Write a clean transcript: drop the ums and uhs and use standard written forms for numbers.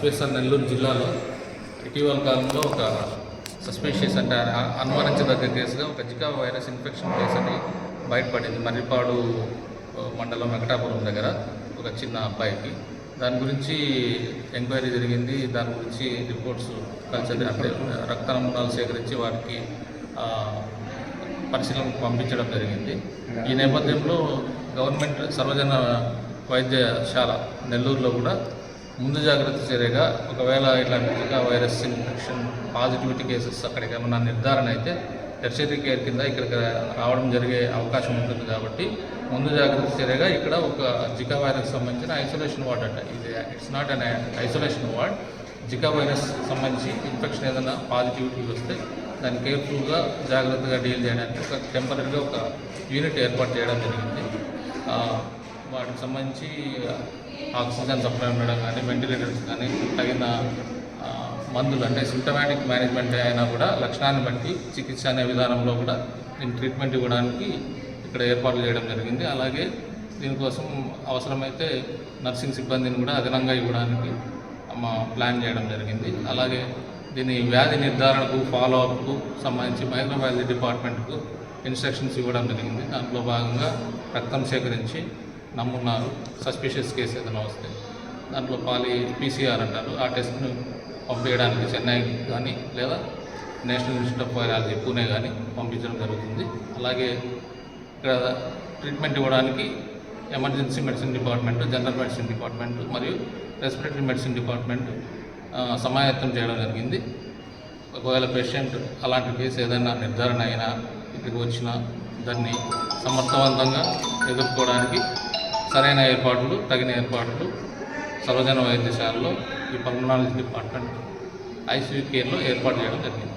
SPSR Nellore జిల్లాలో ఇటీవల కాలంలో ఒక సస్పీషియస్ అంటే అనుమానించదగ్గ కేసుగా ఒక జికా వైరస్ ఇన్ఫెక్షన్ కేసు అని బయటపడింది. మర్రిపాడు మండలం వెంకటాపురం దగ్గర ఒక చిన్న అబ్బాయికి. దాని గురించి ఎంక్వైరీ జరిగింది. దాని గురించి రిపోర్ట్స్ కలిసి అంటే రక్త నమూనాలు సేకరించి వాటికి పరిశీలనకు పంపించడం జరిగింది. ఈ నేపథ్యంలో గవర్నమెంట్ సర్వజన వైద్యశాల నెల్లూరులో కూడా ముందు జాగ్రత్త చర్యగా ఒకవేళ ఇట్లాంటి Zika virus infection positivity cases అక్కడికి ఏమన్నా నిర్ధారణ అయితే టెర్షరీ కేర్ కింద ఇక్కడికి రావడం జరిగే అవకాశం ఉంటుంది. కాబట్టి ముందు జాగ్రత్త చర్యగా ఇక్కడ ఒక జికా వైరస్ సంబంధించిన ఐసోలేషన్ వార్డ్ అంట. ఇది it's not an isolation ward. Zika virus సంబంధించి ఇన్ఫెక్షన్ ఏదైనా పాజిటివిటీ వస్తే దాన్ని కేర్ఫుల్గా జాగ్రత్తగా డీల్ చేయడానికి ఒక టెంపరీగా ఒక యూనిట్ ఏర్పాటు చేయడం జరిగింది. వాటికి సంబంధించి ఆక్సిజన్ సప్లై ఉండడం కానీ, వెంటిలేటర్స్ కానీ, తగిన మందులు అంటే సిమ్టమాటిక్ మేనేజ్మెంట్ అయినా కూడా లక్షణాన్ని బట్టి చికిత్స అనే విధానంలో కూడా దీనికి ట్రీట్మెంట్ ఇవ్వడానికి ఇక్కడ ఏర్పాట్లు చేయడం జరిగింది. అలాగే దీనికోసం అవసరమైతే నర్సింగ్ సిబ్బందిని కూడా అదనంగా ఇవ్వడానికి ప్లాన్ చేయడం జరిగింది. అలాగే దీని వ్యాధి నిర్ధారణకు ఫాలోఅప్కు సంబంధించి మైక్రోబయాలజీ డిపార్ట్మెంట్కు ఇన్స్ట్రక్షన్స్ ఇవ్వడం జరిగింది. దాంట్లో భాగంగా రక్తం సేకరించి నమూనాలు సస్పిషియస్ కేసు ఏదైనా వస్తే దాంట్లో పీసీఆర్ అంటారు, ఆ టెస్ట్ను పంపించడానికి చెన్నై కానీ లేదా national institute of virology Pune కానీ పంపించడం జరుగుతుంది. అలాగే ఇక్కడ ట్రీట్మెంట్ ఇవ్వడానికి emergency medicine department, general medicine department మరియు రెస్పిరేటరీ మెడిసిన్ డిపార్ట్మెంట్ సమాయత్తం చేయడం జరిగింది. ఒకవేళ పేషెంట్ అలాంటి కేసు ఏదైనా నిర్ధారణ అయినా ఇక్కడికి వచ్చినా దాన్ని సమర్థవంతంగా ఎదుర్కోవడానికి సరైన ఏర్పాట్లు, తగిన ఏర్పాట్లు సర్వజన వైద్యశాలలో ఈ పల్మనాలజీ డిపార్ట్మెంట్ ఐసీయూ కేర్లో ఏర్పాటు చేయడం జరిగింది.